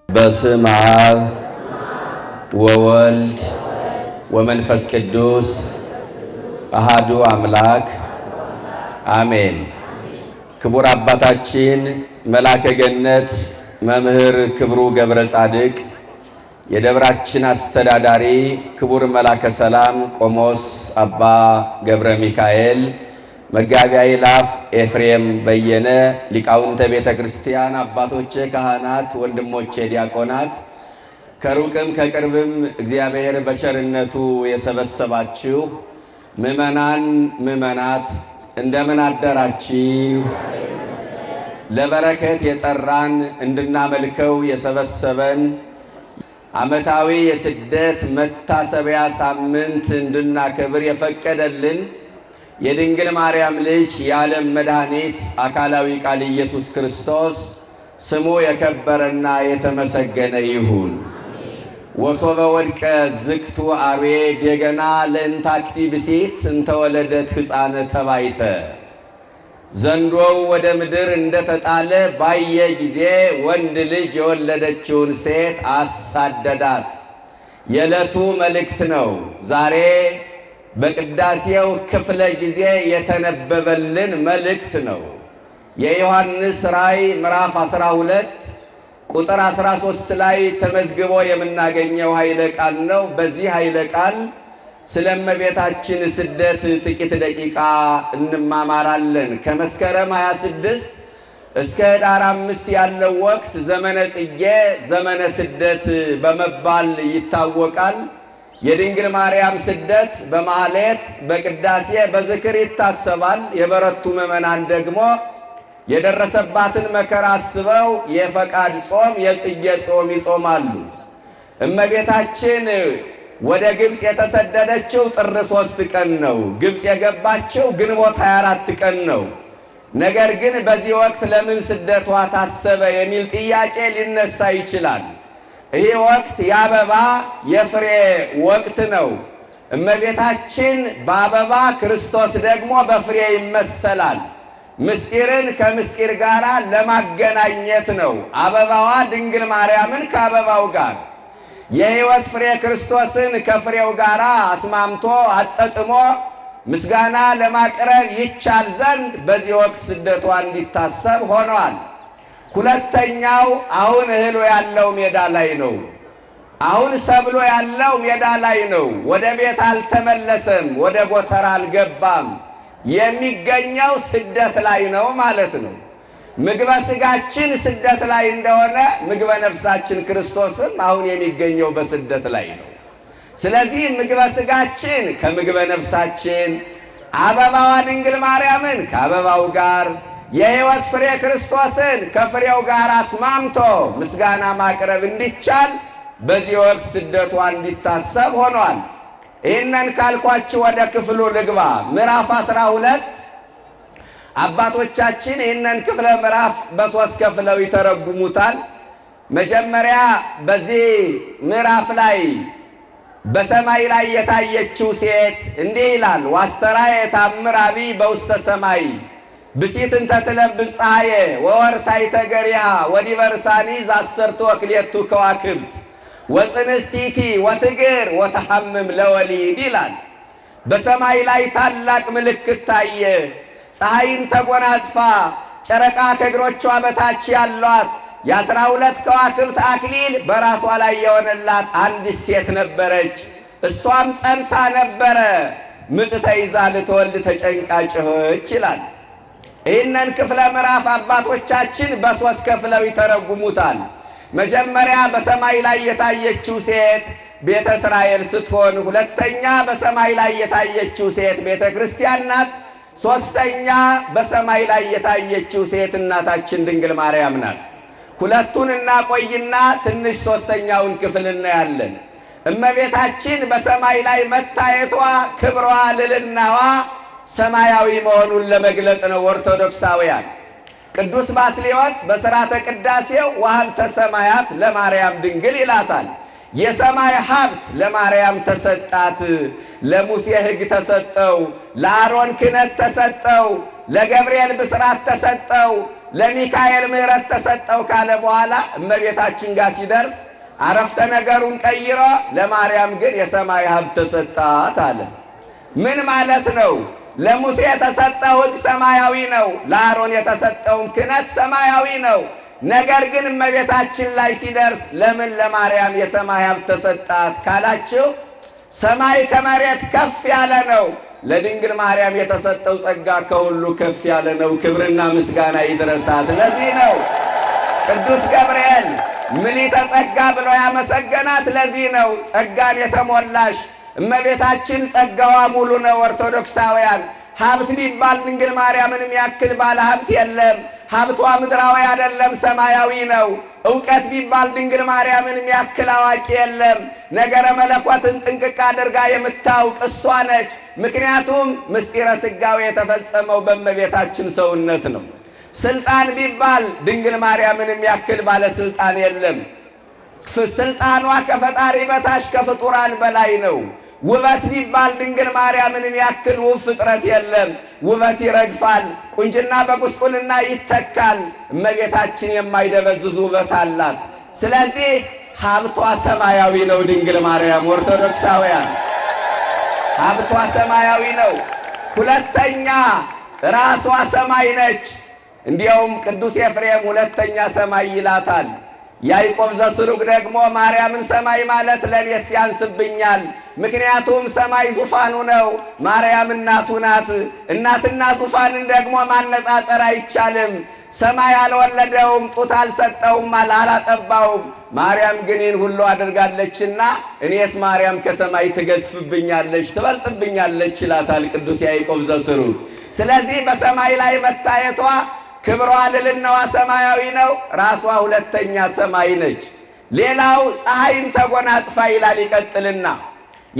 በስመ አብ ወወልድ ወመንፈስ ቅዱስ አሐዱ አምላክ አሜን። ክቡር አባታችን መልአከ ገነት መምህር ክብሩ ገብረ ጻድቅ፣ የደብራችን አስተዳዳሪ ክቡር መልአከ ሰላም ቆሞስ አባ ገብረ ሚካኤል፣ መጋቢ አእላፍ ኤፍሬም በየነ፣ ሊቃውንተ ቤተ ክርስቲያን አባቶቼ ካህናት፣ ወንድሞቼ ዲያቆናት፣ ከሩቅም ከቅርብም እግዚአብሔር በቸርነቱ የሰበሰባችሁ ምእመናን ምእመናት እንደምን አደራችሁ? ለበረከት የጠራን እንድናመልከው የሰበሰበን ዓመታዊ የስደት መታሰቢያ ሳምንት እንድናከብር የፈቀደልን የድንግል ማርያም ልጅ የዓለም መድኃኒት አካላዊ ቃል ኢየሱስ ክርስቶስ ስሙ የከበረና የተመሰገነ ይሁን። ወሶበ ወድቀ ዝክቱ አርዌ ዴገና ለእንታክቲ ብሲት እንተወለደት ሕፃነ ተባይተ። ዘንዶው ወደ ምድር እንደተጣለ ባየ ጊዜ ወንድ ልጅ የወለደችውን ሴት አሳደዳት። የዕለቱ መልእክት ነው። ዛሬ በቅዳሴው ክፍለ ጊዜ የተነበበልን መልእክት ነው። የዮሐንስ ራእይ ምዕራፍ 12 ቁጥር 13 ላይ ተመዝግቦ የምናገኘው ኃይለ ቃል ነው። በዚህ ኃይለ ቃል ስለ እመቤታችን ስደት ጥቂት ደቂቃ እንማማራለን። ከመስከረም 26 እስከ ኅዳር 5 ያለው ወቅት ዘመነ ጽጌ፣ ዘመነ ስደት በመባል ይታወቃል። የድንግል ማርያም ስደት በማህሌት በቅዳሴ በዝክር ይታሰባል። የበረቱ ምእመናን ደግሞ የደረሰባትን መከራ አስበው የፈቃድ ጾም፣ የጽጌ ጾም ይጾማሉ። እመቤታችን ወደ ግብፅ የተሰደደችው ጥር 3 ቀን ነው። ግብፅ የገባችው ግንቦት 24 ቀን ነው። ነገር ግን በዚህ ወቅት ለምን ስደቷ ታሰበ የሚል ጥያቄ ሊነሳ ይችላል። ይህ ወቅት የአበባ የፍሬ ወቅት ነው። እመቤታችን በአበባ ክርስቶስ ደግሞ በፍሬ ይመሰላል። ምስጢርን ከምስጢር ጋር ለማገናኘት ነው። አበባዋ ድንግል ማርያምን ከአበባው ጋር፣ የሕይወት ፍሬ ክርስቶስን ከፍሬው ጋር አስማምቶ አጠጥሞ ምስጋና ለማቅረብ ይቻል ዘንድ በዚህ ወቅት ስደቷ እንዲታሰብ ሆኗል። ሁለተኛው አሁን እህሉ ያለው ሜዳ ላይ ነው። አሁን ሰብሎ ያለው ሜዳ ላይ ነው። ወደ ቤት አልተመለሰም፣ ወደ ጎተራ አልገባም። የሚገኘው ስደት ላይ ነው ማለት ነው። ምግበ ሥጋችን ስደት ላይ እንደሆነ ምግበ ነፍሳችን ክርስቶስም አሁን የሚገኘው በስደት ላይ ነው። ስለዚህ ምግበ ሥጋችን ከምግበ ነፍሳችን፣ አበባዋ ድንግል ማርያምን ከአበባው ጋር፣ የሕይወት ፍሬ ክርስቶስን ከፍሬው ጋር አስማምቶ ምስጋና ማቅረብ እንዲቻል በዚህ ወቅት ስደቷ እንዲታሰብ ሆኗል። ይህንን ካልኳችሁ ወደ ክፍሉ ልግባ። ምዕራፍ 12 አባቶቻችን ይህንን ክፍለ ምዕራፍ በሶስት ከፍለው ይተረጉሙታል። መጀመሪያ በዚህ ምዕራፍ ላይ በሰማይ ላይ የታየችው ሴት እንዲህ ይላል። ዋስተራየ ተአምር አቢይ በውስተ ሰማይ ብሲትን ተትለብስ ፀሐየ ወወርታይተ ገሪሃ ወዲበ ርሳኒ ዘአሰርቱ ወክልኤቱ ከዋክብት ወፅንስቲቲ ወትግር ወተሐምም ለወሊድ ይላል። በሰማይ ላይ ታላቅ ምልክት ታየ። ፀሐይን ተጎናጽፋ ጨረቃ ከእግሮቿ በታች ያሏት የ12 ከዋክብት አክሊል በራሷ ላይ የሆነላት አንዲት ሴት ነበረች። እሷም ጸንሳ ነበረ። ምጥ ተይዛ ልትወልድ ተጨንቃ ጮኸች ይላል። ይህንን ክፍለ ምዕራፍ አባቶቻችን በሶስት ከፍለው ይተረጉሙታል። መጀመሪያ በሰማይ ላይ የታየችው ሴት ቤተ እስራኤል ስትሆን፣ ሁለተኛ በሰማይ ላይ የታየችው ሴት ቤተ ክርስቲያን ናት። ሶስተኛ በሰማይ ላይ የታየችው ሴት እናታችን ድንግል ማርያም ናት። ሁለቱን እናቆይና ትንሽ ሶስተኛውን ክፍል እናያለን። እመቤታችን በሰማይ ላይ መታየቷ ክብሯ ልዕልናዋ ሰማያዊ መሆኑን ለመግለጥ ነው። ኦርቶዶክሳውያን ቅዱስ ባስልዮስ በሥርዓተ ቅዳሴው ወሀብተ ሰማያት ለማርያም ድንግል ይላታል። የሰማይ ሀብት ለማርያም ተሰጣት። ለሙሴ ሕግ ተሰጠው፣ ለአሮን ክህነት ተሰጠው፣ ለገብርኤል ብስራት ተሰጠው፣ ለሚካኤል ምሕረት ተሰጠው ካለ በኋላ እመቤታችን ጋር ሲደርስ አረፍተ ነገሩን ቀይሮ ለማርያም ግን የሰማይ ሀብት ተሰጣት አለ። ምን ማለት ነው? ለሙሴ የተሰጠው ሕግ ሰማያዊ ነው። ለአሮን የተሰጠውን ክህነት ሰማያዊ ነው። ነገር ግን እመቤታችን ላይ ሲደርስ ለምን ለማርያም የሰማይ ሀብት ተሰጣት ካላችሁ ሰማይ ከመሬት ከፍ ያለ ነው። ለድንግል ማርያም የተሰጠው ጸጋ ከሁሉ ከፍ ያለ ነው። ክብርና ምስጋና ይድረሳት። ለዚህ ነው ቅዱስ ገብርኤል ምልዕተ ጸጋ ብሎ ያመሰገናት። ለዚህ ነው ጸጋን የተሞላሽ እመቤታችን ጸጋዋ ሙሉ ነው። ኦርቶዶክሳውያን ሀብት ቢባል ድንግል ማርያምን የሚያክል ባለ ሀብት የለም። ሀብቷ ምድራዊ አይደለም፣ ሰማያዊ ነው። ዕውቀት ቢባል ድንግል ማርያምን የሚያክል አዋቂ የለም። ነገረ መለኮትን ጥንቅቅ አድርጋ የምታውቅ እሷ ነች። ምክንያቱም ምስጢረ ሥጋዌ የተፈጸመው በእመቤታችን ሰውነት ነው። ስልጣን ቢባል ድንግል ማርያምን የሚያክል ባለስልጣን የለም። ስልጣኗ ከፈጣሪ በታች ከፍጡራን በላይ ነው። ውበት ቢባል ድንግል ማርያምን የሚያክል ውብ ፍጥረት የለም። ውበት ይረግፋል፣ ቁንጅና በጉስቁልና ይተካል። እመቤታችን የማይደበዝዝ ውበት አላት። ስለዚህ ሀብቷ ሰማያዊ ነው። ድንግል ማርያም ኦርቶዶክሳውያን ሀብቷ ሰማያዊ ነው። ሁለተኛ ራሷ ሰማይ ነች። እንዲያውም ቅዱስ ኤፍሬም ሁለተኛ ሰማይ ይላታል። ያዕቆብ ዘስሩግ ደግሞ ማርያምን ሰማይ ማለት ለኔስ ያንስብኛል፣ ምክንያቱም ሰማይ ዙፋኑ ነው፣ ማርያም እናቱ ናት። እናትና ዙፋንን ደግሞ ማነጻጸር አይቻልም። ሰማይ አልወለደውም፣ ጡት አልሰጠውም፣ አላጠባውም። ማርያም ግን ይህን ሁሉ አድርጋለችና እኔስ ማርያም ከሰማይ ትገዝፍብኛለች፣ ትበልጥብኛለች ይላታል ቅዱስ ያዕቆብ ዘስሩግ። ስለዚህ በሰማይ ላይ መታየቷ ክብሯ ልዕልናዋ ሰማያዊ ነው። ራሷ ሁለተኛ ሰማይ ነች። ሌላው ፀሐይን ተጎናጽፋ ይላል። ይቀጥልና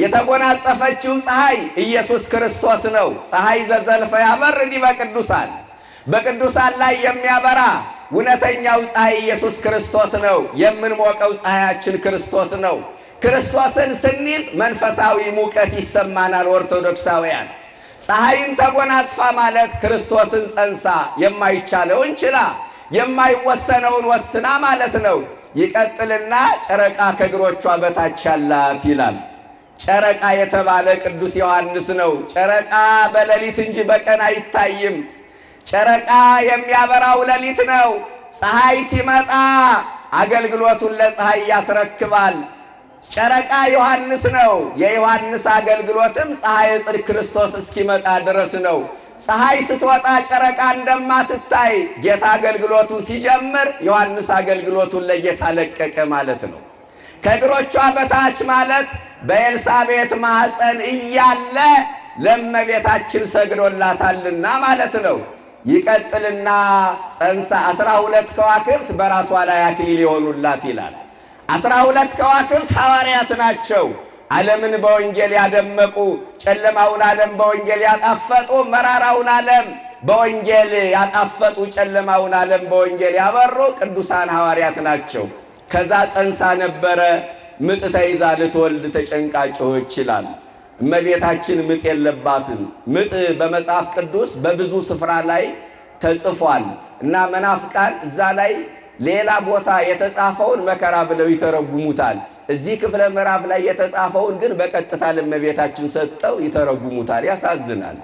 የተጎናጸፈችው ፀሐይ ኢየሱስ ክርስቶስ ነው። ፀሐይ ዘዘልፈ ያበር ዲበ ቅዱሳን፣ በቅዱሳን ላይ የሚያበራ እውነተኛው ፀሐይ ኢየሱስ ክርስቶስ ነው። የምንሞቀው ፀሐያችን ክርስቶስ ነው። ክርስቶስን ስንይዝ መንፈሳዊ ሙቀት ይሰማናል። ኦርቶዶክሳውያን ፀሐይን ተጎናጽፋ ማለት ክርስቶስን ጸንሳ የማይቻለውን ችላ የማይወሰነውን ወስና ማለት ነው። ይቀጥልና ጨረቃ ከእግሮቿ በታች ያላት ይላል። ጨረቃ የተባለ ቅዱስ ዮሐንስ ነው። ጨረቃ በሌሊት እንጂ በቀን አይታይም። ጨረቃ የሚያበራው ሌሊት ነው። ፀሐይ ሲመጣ አገልግሎቱን ለፀሐይ ያስረክባል። ጨረቃ ዮሐንስ ነው። የዮሐንስ አገልግሎትም ፀሐይ ጽድቅ ክርስቶስ እስኪመጣ ድረስ ነው። ፀሐይ ስትወጣ ጨረቃ እንደማትታይ ጌታ አገልግሎቱን ሲጀምር ዮሐንስ አገልግሎቱን ለጌታ ለቀቀ ማለት ነው። ከእግሮቿ በታች ማለት በኤልሳቤጥ ማኅፀን እያለ ለእመቤታችን ሰግዶላታልና ማለት ነው። ይቀጥልና ጸንሳ 12 ከዋክብት በራሷ ላይ አክሊል የሆኑላት ይላል። 12 ከዋክብት ሐዋርያት ናቸው። ዓለምን በወንጌል ያደመቁ፣ ጨለማውን ዓለም በወንጌል ያጣፈጡ፣ መራራውን ዓለም በወንጌል ያጣፈጡ፣ ጨለማውን ዓለም በወንጌል ያበሩ ቅዱሳን ሐዋርያት ናቸው። ከዛ ጸንሳ ነበረ ምጥ ተይዛ ልትወልድ ተጨንቃ ጮኸች ይላል። እመቤታችን ምጥ የለባትም። ምጥ በመጽሐፍ ቅዱስ በብዙ ስፍራ ላይ ተጽፏል እና መናፍቃን እዛ ላይ ሌላ ቦታ የተጻፈውን መከራ ብለው ይተረጉሙታል። እዚህ ክፍለ ምዕራፍ ላይ የተጻፈውን ግን በቀጥታ ለእመቤታችን ሰጠው ይተረጉሙታል። ያሳዝናል።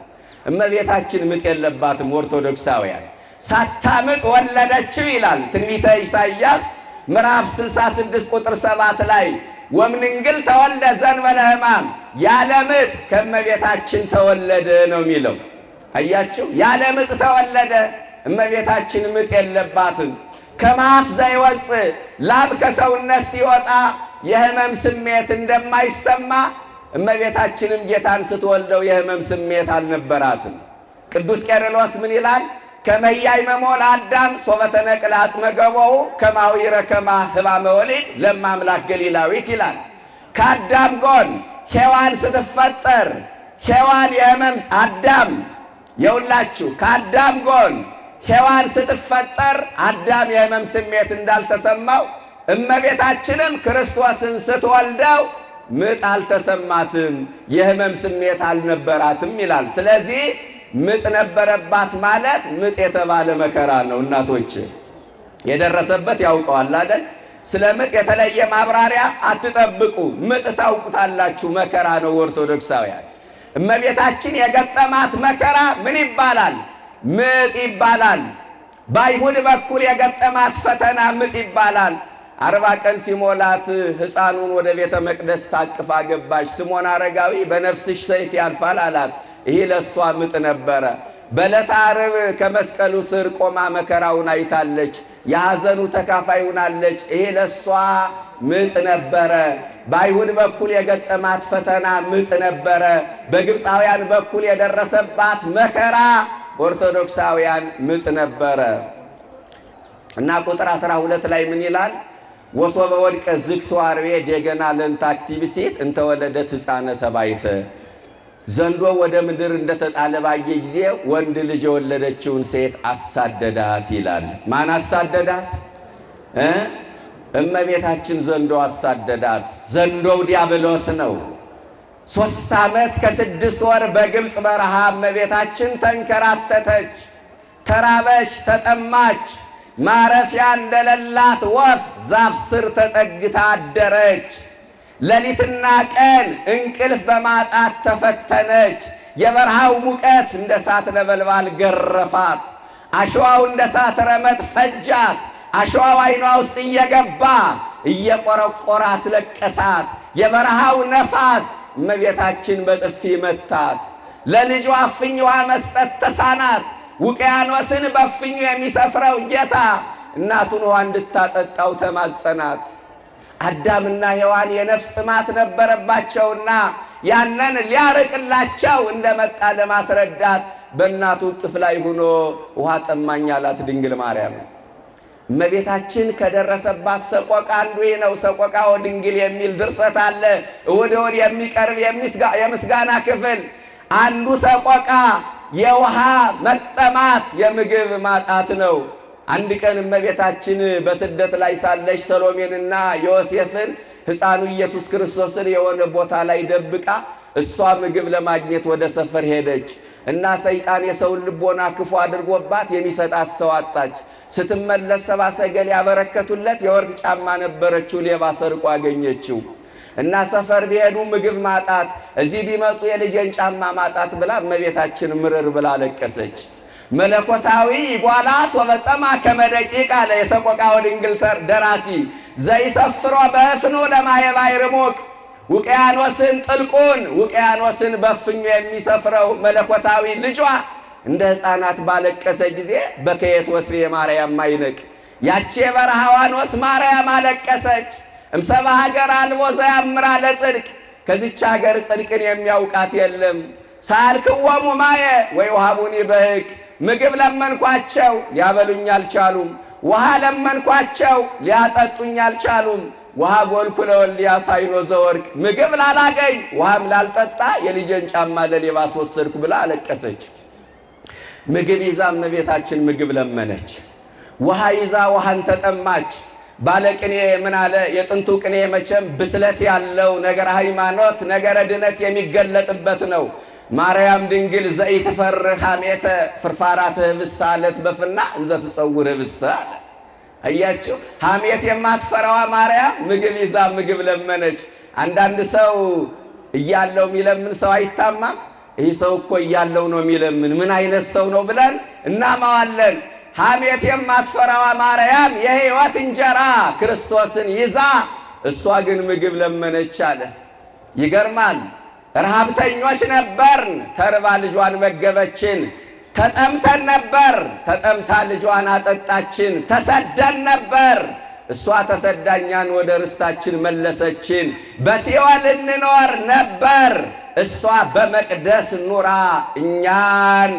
እመቤታችን ምጥ የለባትም። ኦርቶዶክሳውያን ሳታምጥ ወለደችው ይላል ትንቢተ ኢሳይያስ ምዕራፍ 66 ቁጥር 7 ላይ ወምንግል ተወልደ ዘእንበለ ሕማም፣ ያለ ምጥ ከእመቤታችን ተወለደ ነው የሚለው። አያችሁ፣ ያለ ምጥ ተወለደ። እመቤታችን ምጥ የለባትም። ከማፍ ዘይወፅእ ላብ ከሰውነት ሲወጣ የህመም ስሜት እንደማይሰማ እመቤታችንም ጌታን ስትወልደው የህመም ስሜት አልነበራትም። ቅዱስ ቄርሎስ ምን ይላል? ከመያይ መሞል አዳም ሶበተነቅል አጽመ ገቦው ከማዊ ረከማ ህባመ ወሊድ ለማምላክ ገሊላዊት ይላል። ከአዳም ጎን ሔዋን ስትፈጠር ሔዋን የሕመም አዳም የውላችሁ ከአዳም ጎን ሔዋን ስትፈጠር አዳም የሕመም ስሜት እንዳልተሰማው እመቤታችንም ክርስቶስን ስትወልደው ምጥ አልተሰማትም፣ የሕመም ስሜት አልነበራትም ይላል። ስለዚህ ምጥ ነበረባት ማለት ምጥ የተባለ መከራ ነው። እናቶች የደረሰበት ያውቀዋል አይደል? ስለ ምጥ የተለየ ማብራሪያ አትጠብቁ። ምጥ ታውቁታላችሁ፣ መከራ ነው። ኦርቶዶክሳውያን እመቤታችን የገጠማት መከራ ምን ይባላል? ምጥ ይባላል። በአይሁድ በኩል የገጠማት ፈተና ምጥ ይባላል። 40 ቀን ሲሞላት ሕፃኑን ወደ ቤተ መቅደስ ታቅፋ ገባች። ስምዖን አረጋዊ በነፍስሽ ሰይፍ ያልፋል አላት። ይህ ለእሷ ምጥ ነበረ። በዕለተ ዓርብ ከመስቀሉ ስር ቆማ መከራውን አይታለች። የሐዘኑ ተካፋይ ሆናለች። ይሄ ለእሷ ምጥ ነበረ። በአይሁድ በኩል የገጠማት ፈተና ምጥ ነበረ። በግብፃውያን በኩል የደረሰባት መከራ ኦርቶዶክሳውያን ምጥ ነበረ እና ቁጥር 12 ላይ ምን ይላል? ወሶበ ወድቀ ዝግቶ አርቤ ደገና ለንታ አክቲቪሴት እንተወለደት ሕፃነ ተባይተ። ዘንዶ ወደ ምድር እንደተጣለ ባየ ጊዜ ወንድ ልጅ የወለደችውን ሴት አሳደዳት ይላል። ማን አሳደዳት? እመቤታችን ዘንዶ አሳደዳት። ዘንዶው ዲያብሎስ ነው። 3 ዓመት ከ6 ወር በግብፅ በረሃ እመቤታችን ተንከራተተች፣ ተራበች፣ ተጠማች። ማረፊያ እንደሌላት ወፍ ዛፍ ስር ተጠግታ አደረች። ሌሊትና ቀን እንቅልፍ በማጣት ተፈተነች። የበረሃው ሙቀት እንደ እሳት ነበልባል ገረፋት። አሸዋው እንደ እሳት ረመጥ ፈጃት። አሸዋው ዓይኗ ውስጥ እየገባ እየቆረቆረ አስለቀሳት። የበረሃው ነፋስ እመቤታችን በጥፊ መታት። ለልጇ እፍኝ ውሃ መስጠት ተሳናት። ውቅያኖስን በእፍኙ የሚሰፍረው ጌታ እናቱን ውሃ እንድታጠጣው ተማጸናት። አዳምና ሔዋን የነፍስ ጥማት ነበረባቸውና ያንን ሊያርቅላቸው እንደመጣ ለማስረዳት በእናቱ እቅፍ ላይ ሆኖ ውሃ ጠማኝ አላት ድንግል ማርያም። እመቤታችን ከደረሰባት ሰቆቃ አንዱ ነው። ሰቆቃወ ድንግል የሚል ድርሰት አለ። እሑድ እሑድ የሚቀርብ የምስጋና ክፍል። አንዱ ሰቆቃ የውሃ መጠማት፣ የምግብ ማጣት ነው። አንድ ቀን እመቤታችን በስደት ላይ ሳለች ሰሎሜንና ዮሴፍን ሕፃኑ ኢየሱስ ክርስቶስን የሆነ ቦታ ላይ ደብቃ እሷ ምግብ ለማግኘት ወደ ሰፈር ሄደች እና ሰይጣን የሰውን ልቦና ክፉ አድርጎባት የሚሰጣት ሰው አጣች። ስትመለስ ሰብአ ሰገል ያበረከቱለት የወርቅ ጫማ ነበረችው። ሌባ ሰርቆ አገኘችው እና ሰፈር ቢሄዱ ምግብ ማጣት፣ እዚህ ቢመጡ የልጄን ጫማ ማጣት ብላ እመቤታችን ምርር ብላ ለቀሰች። መለኮታዊ ይጓላ ሶበጸማ ከመደቂቅ አለ የሰቆቃወ ድንግል ደራሲ። ዘይሰፍሮ በእፍኑ ለማየ ባሕር ሙቅ። ውቅያኖስን ጥልቁን ውቅያኖስን በእፍኙ የሚሰፍረው መለኮታዊ ልጇ እንደ ሕፃናት ባለቀሰ ጊዜ በከየት ወትሬ ማርያም ማይነቅ። ያቺ የበረሃዋኖስ ማርያም አለቀሰች። እምሰባ ሀገር አልቦ ዘያምራ ለጽድቅ። ከዚች ሀገር ጽድቅን የሚያውቃት የለም። ሳልክወሙ ማየ ወይ ውሃቡኒ በሕቅ። ምግብ ለመንኳቸው ሊያበሉኝ አልቻሉም። ውሃ ለመንኳቸው ሊያጠጡኝ አልቻሉም። ውሃ ጎልኩ ለወልድያ ሳይኖ ዘወርቅ። ምግብ ላላገኝ ውሃም ላልጠጣ የልጄን ጫማ ለሌባ ወሰድኩ ብላ አለቀሰች። ምግብ ይዛ እመቤታችን ምግብ ለመነች። ውሃ ይዛ ውሃን ተጠማች። ባለቅኔ ምን አለ? የጥንቱ ቅኔ መቼም ብስለት ያለው ነገረ ሃይማኖት ነገረ ድነት የሚገለጥበት ነው። ማርያም ድንግል ዘኢትፈርህ ሐሜተ ፍርፋራተ ህብስተ አለት በፍና እንዘ ትጸውር ህብስተ አለ። አያችሁ፣ ሐሜት የማትፈራዋ ማርያም ምግብ ይዛ ምግብ ለመነች። አንዳንድ ሰው እያለው የሚለምን ሰው አይታማም። ይህ ሰው እኮ እያለው ነው የሚለምን፣ ምን አይነት ሰው ነው ብለን እናማዋለን። ሐሜት የማትፈራዋ ማርያም የሕይወት እንጀራ ክርስቶስን ይዛ እሷ ግን ምግብ ለመነች አለ። ይገርማል። ረሃብተኞች ነበርን፣ ተርባ ልጇን መገበችን። ተጠምተን ነበር፣ ተጠምታ ልጇን አጠጣችን። ተሰደን ነበር፣ እሷ ተሰዳኛን ወደ ርስታችን መለሰችን። በሲኦል እንኖር ነበር፣ እሷ በመቅደስ ኑራ እኛን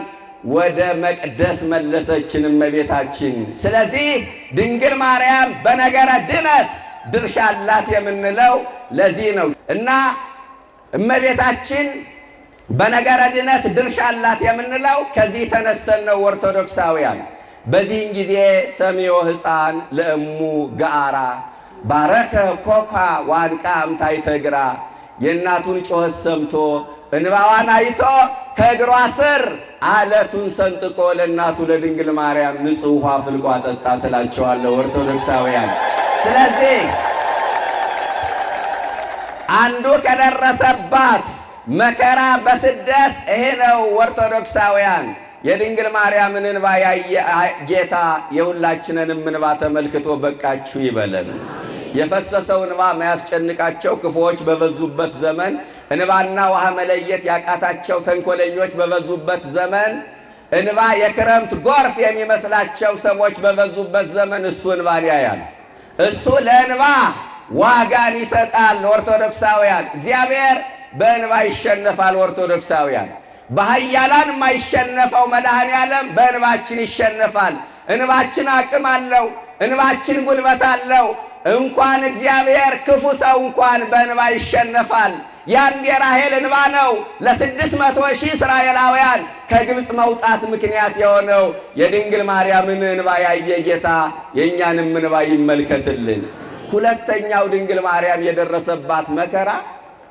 ወደ መቅደስ መለሰችን እመቤታችን። ስለዚህ ድንግል ማርያም በነገረ ድነት ድርሻ አላት የምንለው ለዚህ ነው እና እመቤታችን በነገረ ድነት ድርሻ አላት የምንለው ከዚህ ተነስተን ነው ኦርቶዶክሳውያን። በዚህን ጊዜ ሰሚዮ ሕፃን ለእሙ ገአራ ባረከ ኮኳ ዋንቃ እምታይተ እግራ የእናቱን ጮኸት ሰምቶ እንባዋን አይቶ ከእግሯ ስር አለቱን ሰንጥቆ ለእናቱ ለድንግል ማርያም ንጹሕ ውሃ ፍልቆ አጠጣ ትላቸዋለሁ ኦርቶዶክሳውያን። ስለዚህ አንዱ ከደረሰባት መከራ በስደት ይሄ ነው ኦርቶዶክሳውያን። የድንግል ማርያምን እንባ ያየ ጌታ የሁላችንንም እንባ ተመልክቶ በቃችሁ ይበለን። የፈሰሰው እንባ ማያስጨንቃቸው ክፉዎች በበዙበት ዘመን፣ እንባና ውሃ መለየት ያቃታቸው ተንኮለኞች በበዙበት ዘመን፣ እንባ የክረምት ጎርፍ የሚመስላቸው ሰዎች በበዙበት ዘመን እሱ እንባን ያያል። እሱ ለእንባ ዋጋን ይሰጣል። ኦርቶዶክሳውያን እግዚአብሔር በእንባ ይሸነፋል። ኦርቶዶክሳውያን በኃያላን የማይሸነፈው መድኃኔዓለም በእንባችን ይሸነፋል። እንባችን አቅም አለው። እንባችን ጉልበት አለው። እንኳን እግዚአብሔር ክፉ ሰው እንኳን በእንባ ይሸነፋል። ያን የራሔል እንባ ነው ለ600,000 እስራኤላውያን ከግብፅ መውጣት ምክንያት የሆነው። የድንግል ማርያምን እንባ ያየ ጌታ የእኛንም እንባ ይመልከትልን። ሁለተኛው ድንግል ማርያም የደረሰባት መከራ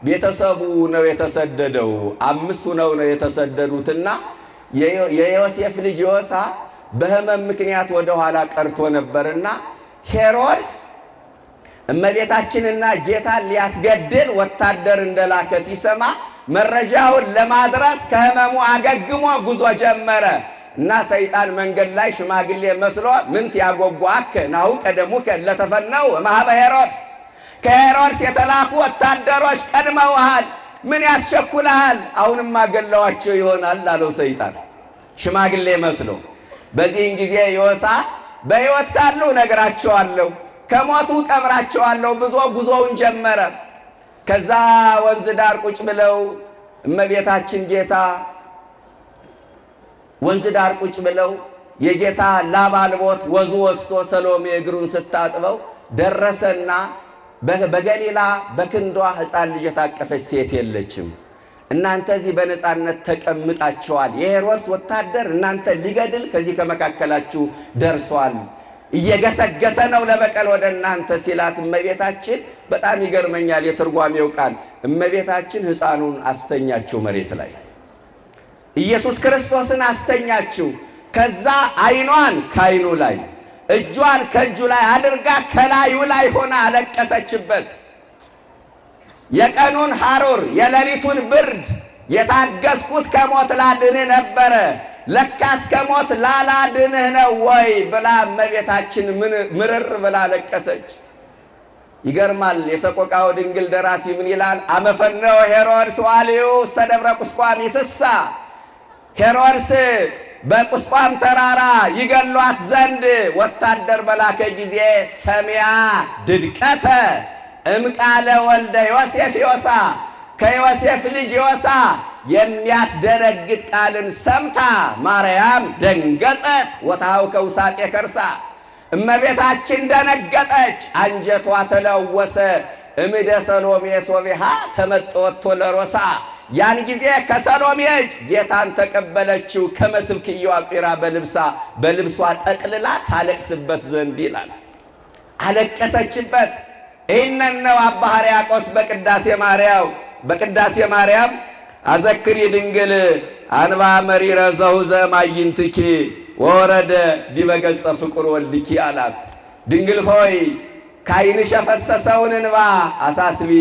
ቤተሰቡ ነው የተሰደደው። 5 ነው የተሰደዱትና የዮሴፍ ልጅ ዮሳ በሕመም ምክንያት ወደ ኋላ ቀርቶ ነበርና ሄሮድስ እመቤታችንና ጌታን ሊያስገድል ወታደር እንደላከ ሲሰማ መረጃውን ለማድረስ ከሕመሙ አገግሞ ጉዞ ጀመረ እና ሰይጣን መንገድ ላይ ሽማግሌ መስሎ ምንት ያጓጓከ ናሁ ቀደሙከ ለተፈነው ማህበ ሄሮድስ፣ ከሄሮድስ የተላኩ ወታደሮች ቀድመውሃል፣ ምን ያስቸኩልሃል? አሁንም አገለዋቸው ይሆናል አለው ሰይጣን ሽማግሌ መስሎ። በዚህን ጊዜ ዮሳ በሕይወት ካሉ ነግራቸዋለሁ፣ ከሞቱ ቀብራቸዋለሁ ብሎ ጉዞውን ጀመረ። ከዛ ወንዝ ዳር ቁጭ ብለው እመቤታችን ጌታ ወንዝ ዳር ቁጭ ብለው የጌታ ላብ አልቦት ወዙ ወስቶ ሰሎሜ እግሩን ስታጥበው ደረሰና በገሊላ በክንዷ ሕፃን ልጅ የታቀፈች ሴት የለችም። እናንተ እዚህ በነፃነት ተቀምጣችኋል። የሄሮድስ ወታደር እናንተ ሊገድል ከዚህ ከመካከላችሁ ደርሷል፣ እየገሰገሰ ነው ለበቀል ወደ እናንተ ሲላት እመቤታችን በጣም ይገርመኛል የትርጓሜው ቃል። እመቤታችን ሕፃኑን አስተኛችው መሬት ላይ ኢየሱስ ክርስቶስን አስተኛችው። ከዛ አይኗን ከአይኑ ላይ እጇን ከእጁ ላይ አድርጋ ከላዩ ላይ ሆና አለቀሰችበት። የቀኑን ሐሩር የሌሊቱን ብርድ የታገስኩት ከሞት ላድንህ ነበረ፣ ለካስ ከሞት ላላድንህ ነው ወይ ብላ እመቤታችን ምርር ብላ አለቀሰች። ይገርማል። የሰቆቃወ ድንግል ደራሲ ምን ይላል? አመፈነው ሄሮድስ ዋልዩ ሰደብረ ቁስቋም ይስሳ። ሄሮድስ በቁስቋም ተራራ ይገሏት ዘንድ ወታደር በላከ ጊዜ ሰሚያ ድድቀተ እምቃለ ወልደ ዮሴፍ ዮሳ፣ ከዮሴፍ ልጅ ዮሳ የሚያስደነግጥ ቃልን ሰምታ ማርያም ደንገጸት ወታው ከውሳጤ ከርሳ። እመቤታችን ደነገጠች፣ አንጀቷ ተለወሰ። እምደ ሰሎሜ ሶቢሃ ተመጠወቶ ለሮሳ። ያን ጊዜ ከሰሎሜ እጅ ጌታን ተቀበለችው። ከመትብክየዋ ጲራ በልብሷ ጠቅልላ ታለቅስበት ዘንድ ይላል። አለቀሰችበት። ይህንን ነው አባ ሕርያቆስ በቅዳሴ ማርያም አዘክሪ ድንግል አንባ መሪረ ዘውዘ ማይንትኪ ወረደ ዲበ ገጸ ፍቁር ወልድኪ አላት። ድንግል ሆይ ከዓይንሽ የፈሰሰውን እንባ አሳስቢ፣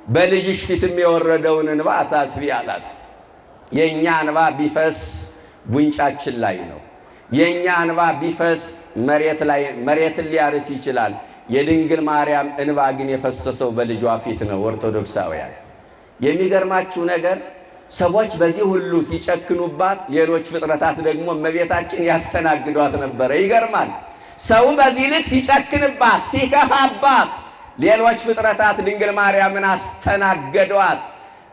በልጅሽ ፊትም የወረደውን እንባ አሳስቢ አላት። የእኛ እንባ ቢፈስ ጉንጫችን ላይ ነው። የእኛ እንባ ቢፈስ መሬትን ሊያርስ ይችላል። የድንግል ማርያም እንባ ግን የፈሰሰው በልጇ ፊት ነው። ኦርቶዶክሳውያን የሚገርማችሁ ነገር ሰዎች በዚህ ሁሉ ሲጨክኑባት፣ ሌሎች ፍጥረታት ደግሞ እመቤታችን ያስተናግዷት ነበረ። ይገርማል። ሰው በዚህ ልክ ሲጨክንባት፣ ሲከፋባት፣ ሌሎች ፍጥረታት ድንግል ማርያምን አስተናገዷት።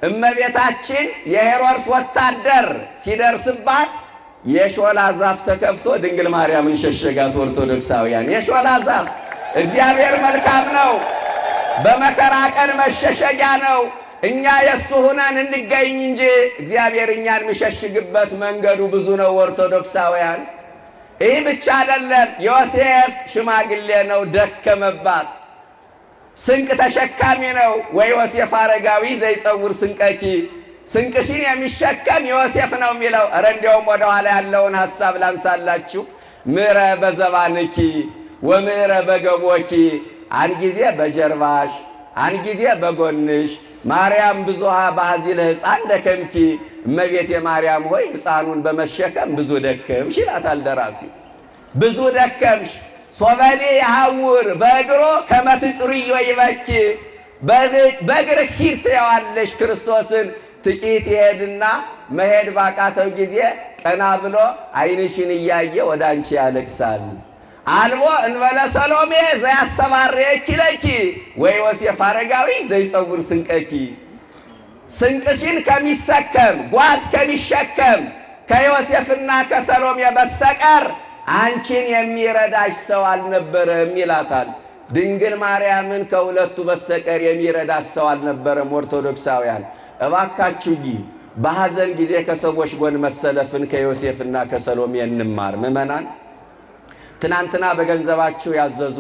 እመቤታችን የሄሮድስ ወታደር ሲደርስባት የሾላ ዛፍ ተከፍቶ ድንግል ማርያምን ሸሸጋት። ኦርቶዶክሳውያን የሾላ ዛፍ እግዚአብሔር መልካም ነው። በመከራ ቀን መሸሸጊያ ነው። እኛ የእሱ ሆነን እንገኝ እንጂ እግዚአብሔር እኛን የሚሸሽግበት መንገዱ ብዙ ነው። ኦርቶዶክሳውያን ይህ ብቻ አይደለም። ዮሴፍ ሽማግሌ ነው፣ ደከመባት። ስንቅ ተሸካሚ ነው። ወዮሴፍ አረጋዊ ዘይጸውር ስንቀኪ፣ ስንቅሽን የሚሸከም ዮሴፍ ነው የሚለው። ኧረ እንዲያውም ወደኋላ ያለውን ሐሳብ ላንሳላችሁ። ምረ በዘባንኪ ወምረ በገቦኪ፣ አንድ ጊዜ በጀርባሽ አንድ ጊዜ በጎንሽ ማርያም ብዙሃ ባዚለ ሕፃን ደከምኪ፣ እመቤቴ ማርያም ሆይ ሕፃኑን በመሸከም ብዙ ደከምሽ ይላታል ደራሲ። ብዙ ደከምሽ። ሶበኔ ያውር በእግሮ ከመትጽርዮ ይበኪ፣ በእግር ሂድ ትየዋለሽ ክርስቶስን። ጥቂት ይሄድና መሄድ ባቃተው ጊዜ ቀና ብሎ ዓይንሽን እያየ ወደ አንቺ ያለቅሳል። አልቦ እንበለ ሰሎሜ ዘያስተባርየኪ ለኪ ወዮሴፍ አረጋዊ ዘይጸውር ስንቀኪ። ስንቅሽን ከሚሰከም ጓዝ ከሚሸከም ከዮሴፍና ከሰሎሜ በስተቀር አንቺን የሚረዳሽ ሰው አልነበረም ይላታል። ድንግል ማርያምን ከሁለቱ በስተቀር የሚረዳሽ ሰው አልነበረም። ኦርቶዶክሳውያን እባካችሁ በሐዘን ጊዜ ከሰዎች ጎን መሰለፍን ከዮሴፍና ከሰሎሜ እንማር። ምእመናን ትናንትና በገንዘባችሁ ያዘዙ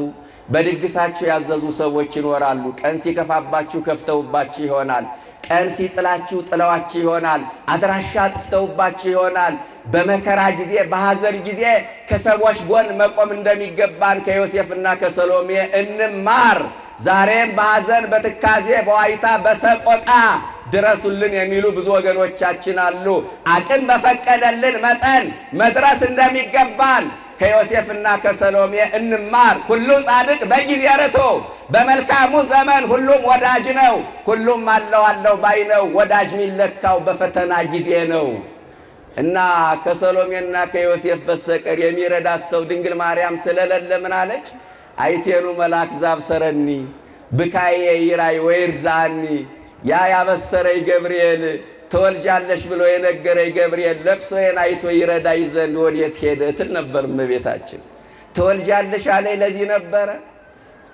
በድግሳችሁ ያዘዙ ሰዎች ይኖራሉ። ቀን ሲከፋባችሁ ከፍተውባችሁ ይሆናል። ቀን ሲጥላችሁ ጥለዋችሁ ይሆናል። አድራሻ ጥፍተውባችሁ ይሆናል። በመከራ ጊዜ በሐዘን ጊዜ ከሰዎች ጎን መቆም እንደሚገባን ከዮሴፍና ከሰሎሜ እንማር። ዛሬም በሐዘን በትካዜ በዋይታ በሰቆቃ ድረሱልን የሚሉ ብዙ ወገኖቻችን አሉ። አቅም በፈቀደልን መጠን መድረስ እንደሚገባን ከዮሴፍና ከሰሎሜ እንማር። ሁሉ ጻድቅ በጊዜ ርቶ፣ በመልካሙ ዘመን ሁሉም ወዳጅ ነው። ሁሉም አለው ባይ ነው። ወዳጅ የሚለካው በፈተና ጊዜ ነው እና ከሰሎሜና ከዮሴፍ በስተቀር የሚረዳት ሰው ድንግል ማርያም ስለሌለ ምን አለች? አይቴኑ መልአክ ዛብሰረኒ ብካዬ ይራይ ወይርዳኒ። ያ ያበሰረኝ ገብርኤል ተወልጃለሽ ብሎ የነገረኝ ገብርኤል ለቅሶዬን አይቶ ይረዳኝ ዘንድ ወዴት ሄደ ትል ነበር እመቤታችን። ተወልጃለሽ አለኝ ለዚህ ነበረ።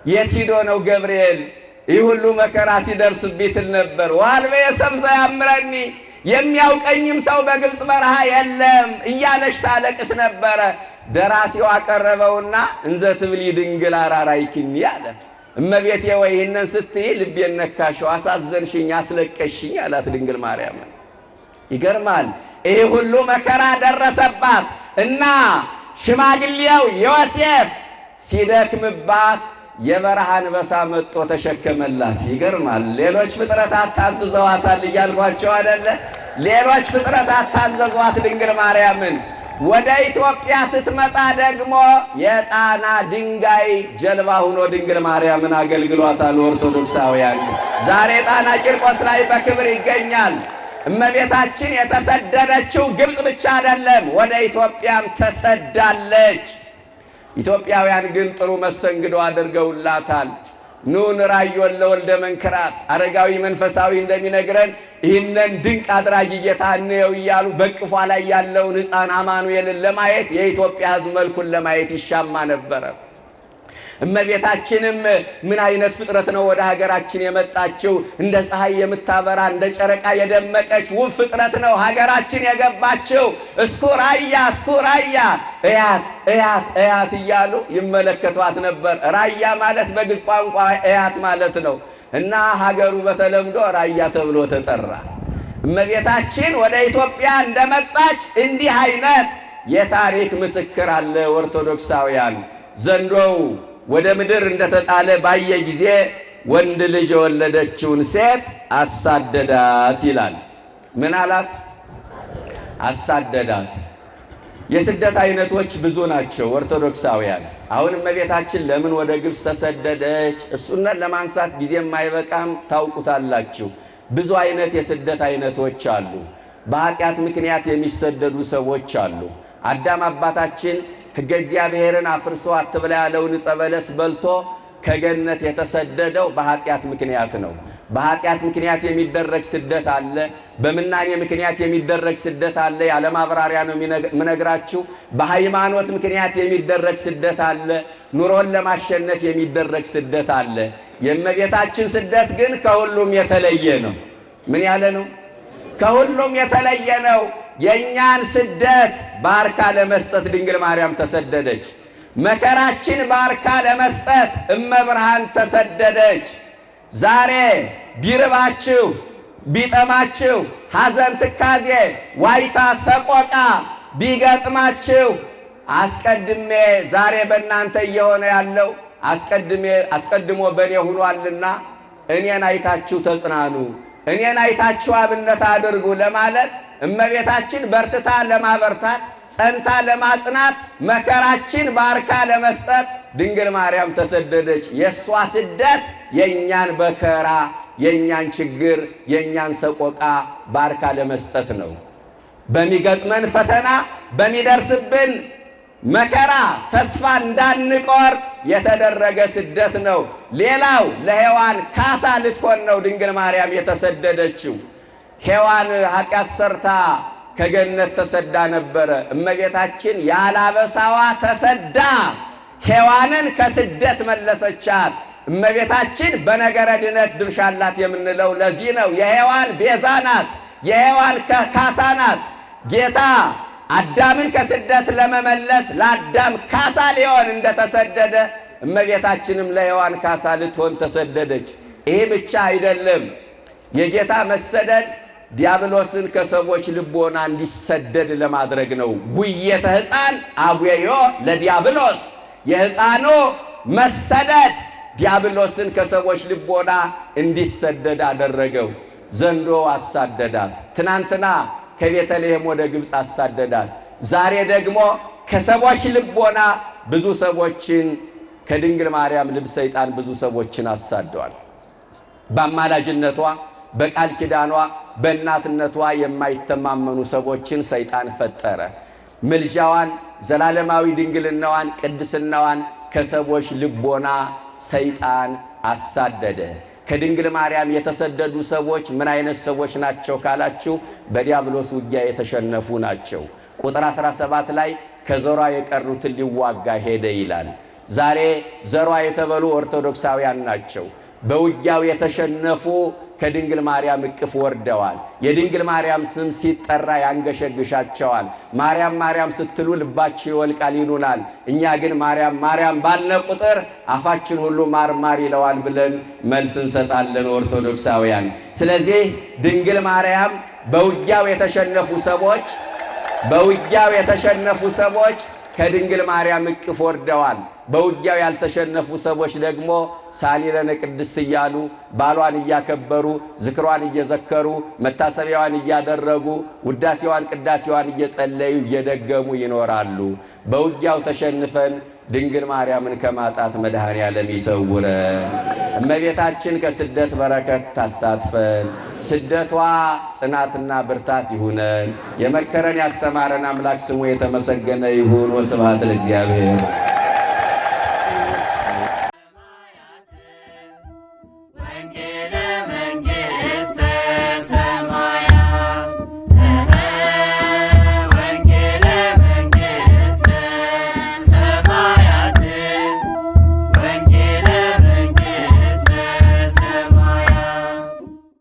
የት ሂዶ ነው ገብርኤል ይህ ሁሉ መከራ ሲደርስብኝ ትል ነበር። ዋልበ የሰብ ዘያምረኒ፣ የሚያውቀኝም ሰው በግብፅ በረሃ የለም እያለች ታለቅስ ነበረ። ደራሲው አቀረበውና እንዘ ትብሊ ድንግል አራራይክኒ አለ። እመቤቴ ወይ ይህንን ስትይ ልቤን ነካሽው፣ አሳዘንሽኝ፣ አስለቀሽኝ አላት ድንግል ማርያም። ይገርማል። ይህ ሁሉ መከራ ደረሰባት እና ሽማግሌው ዮሴፍ ሲደክምባት የበረሃ አንበሳ መጥቶ ተሸከመላት። ይገርማል። ሌሎች ፍጥረታት ታዘዘዋታል እያልኳቸው አይደለ? ሌሎች ፍጥረታት ታዘዟት ድንግል ማርያምን። ወደ ኢትዮጵያ ስትመጣ ደግሞ የጣና ድንጋይ ጀልባ ሆኖ ድንግል ማርያምን አገልግሏታል። ኦርቶዶክሳውያን ዛሬ ጣና ቂርቆስ ላይ በክብር ይገኛል። እመቤታችን የተሰደደችው ግብፅ ብቻ አይደለም፣ ወደ ኢትዮጵያም ተሰዳለች። ኢትዮጵያውያን ግን ጥሩ መስተንግዶ አድርገውላታል። ኑን ራዮን ለወልደ መንክራት አረጋዊ መንፈሳዊ እንደሚነግረን ይህንን ድንቅ አድራጊ ጌታ እንየው እያሉ በቅፏ ላይ ያለውን ሕፃን አማኑኤልን ለማየት የኢትዮጵያ ሕዝብ መልኩን ለማየት ይሻማ ነበረ። እመቤታችንም ምን አይነት ፍጥረት ነው ወደ ሀገራችን የመጣችው? እንደ ፀሐይ የምታበራ እንደ ጨረቃ የደመቀች ውብ ፍጥረት ነው ሀገራችን የገባችው። እስኩ ራያ እስኩ ራያ፣ እያት እያት እያት እያሉ ይመለከቷት ነበር። ራያ ማለት በግዕዝ ቋንቋ እያት ማለት ነው እና ሀገሩ በተለምዶ ራያ ተብሎ ተጠራ። እመቤታችን ወደ ኢትዮጵያ እንደመጣች እንዲህ አይነት የታሪክ ምስክር አለ። ኦርቶዶክሳውያን ዘንዶው ወደ ምድር እንደተጣለ ባየ ጊዜ ወንድ ልጅ የወለደችውን ሴት አሳደዳት ይላል። ምን አላት? አሳደዳት። የስደት አይነቶች ብዙ ናቸው ኦርቶዶክሳውያን። አሁን እመቤታችን ለምን ወደ ግብፅ ተሰደደች? እሱን ለማንሳት ጊዜም አይበቃም፣ ታውቁታላችሁ። ብዙ አይነት የስደት አይነቶች አሉ። በኃጢአት ምክንያት የሚሰደዱ ሰዎች አሉ። አዳም አባታችን ሕገ እግዚአብሔርን አፍርሶ አትብላ ያለውን ዕፀ በለስ በልቶ ከገነት የተሰደደው በኃጢአት ምክንያት ነው። በኃጢአት ምክንያት የሚደረግ ስደት አለ። በምናኔ ምክንያት የሚደረግ ስደት አለ። ያለ ማብራሪያ ነው የምነግራችሁ። በሃይማኖት ምክንያት የሚደረግ ስደት አለ። ኑሮን ለማሸነፍ የሚደረግ ስደት አለ። የእመቤታችን ስደት ግን ከሁሉም የተለየ ነው። ምን ያለ ነው? ከሁሉም የተለየ ነው። የእኛን ስደት ባርካ ለመስጠት ድንግል ማርያም ተሰደደች። መከራችን ባርካ ለመስጠት እመብርሃን ተሰደደች። ዛሬ ቢርባችሁ ቢጠማችሁ ሐዘን፣ ትካዜ፣ ዋይታ፣ ሰቆቃ ቢገጥማችሁ አስቀድሜ ዛሬ በእናንተ እየሆነ ያለው አስቀድሞ በእኔ ሆኗልና እኔን አይታችሁ ተጽናኑ፣ እኔን አይታችሁ አብነት አድርጉ ለማለት እመቤታችን በርትታ ለማበርታት ጸንታ ለማጽናት መከራችን ባርካ ለመስጠት ድንግል ማርያም ተሰደደች። የእሷ ስደት የእኛን መከራ፣ የእኛን ችግር፣ የእኛን ሰቆቃ ባርካ ለመስጠት ነው። በሚገጥመን ፈተና በሚደርስብን መከራ ተስፋ እንዳንቆርጥ የተደረገ ስደት ነው። ሌላው ለሔዋን ካሳ ልትሆን ነው ድንግል ማርያም የተሰደደችው። ሔዋን ኃጢአት ሰርታ ከገነት ተሰዳ ነበረ። እመቤታችን ያላበሳዋ ተሰዳ ሔዋንን ከስደት መለሰቻት። እመቤታችን በነገረ ድነት ድርሻ አላት የምንለው ለዚህ ነው። የሔዋን ቤዛ ናት፣ የሔዋን ካሳ ናት። ጌታ አዳምን ከስደት ለመመለስ ለአዳም ካሳ ሊሆን እንደተሰደደ እመቤታችንም ለሔዋን ካሳ ልትሆን ተሰደደች። ይሄ ብቻ አይደለም። የጌታ መሰደድ ዲያብሎስን ከሰዎች ልቦና እንዲሰደድ ለማድረግ ነው። ጉየተ ሕፃን አጉዮ ለዲያብሎስ፣ የሕፃኑ መሰደድ ዲያብሎስን ከሰዎች ልቦና እንዲሰደድ አደረገው። ዘንዶ አሳደዳት። ትናንትና ከቤተልሔም ወደ ግብፅ አሳደዳት። ዛሬ ደግሞ ከሰዎች ልቦና ብዙ ሰዎችን ከድንግል ማርያም ልብ ሰይጣን ብዙ ሰዎችን አሳደዋል። በአማላጅነቷ በቃል ኪዳኗ በእናትነቷ የማይተማመኑ ሰዎችን ሰይጣን ፈጠረ። ምልጃዋን፣ ዘላለማዊ ድንግልናዋን፣ ቅድስናዋን ከሰዎች ልቦና ሰይጣን አሳደደ። ከድንግል ማርያም የተሰደዱ ሰዎች ምን አይነት ሰዎች ናቸው ካላችሁ በዲያብሎስ ውጊያ የተሸነፉ ናቸው። ቁጥር 17 ላይ ከዘሯ የቀሩትን ሊዋጋ ሄደ ይላል። ዛሬ ዘሯ የተበሉ ኦርቶዶክሳውያን ናቸው። በውጊያው የተሸነፉ ከድንግል ማርያም እቅፍ ወርደዋል። የድንግል ማርያም ስም ሲጠራ ያንገሸግሻቸዋል። ማርያም ማርያም ስትሉ ልባችሁ ይወልቃል ይሉናል። እኛ ግን ማርያም ማርያም ባልነ ቁጥር አፋችን ሁሉ ማርማር ይለዋል ብለን መልስ እንሰጣለን ኦርቶዶክሳውያን። ስለዚህ ድንግል ማርያም በውጊያው የተሸነፉ ሰዎች ከድንግል ማርያም እቅፍ ወርደዋል። በውጊያው ያልተሸነፉ ሰዎች ደግሞ ሳሊለነ ቅድስት እያሉ ባሏን እያከበሩ ዝክሯን እየዘከሩ መታሰቢያዋን እያደረጉ ውዳሴዋን ቅዳሴዋን እየጸለዩ እየደገሙ ይኖራሉ። በውጊያው ተሸንፈን ድንግል ማርያምን ከማጣት መድኃኔዓለም ይሰውረን። እመቤታችን ከስደት በረከት ታሳትፈን። ስደቷ ጽናትና ብርታት ይሁነን። የመከረን ያስተማረን አምላክ ስሙ የተመሰገነ ይሁን። ወስብሐት ለእግዚአብሔር።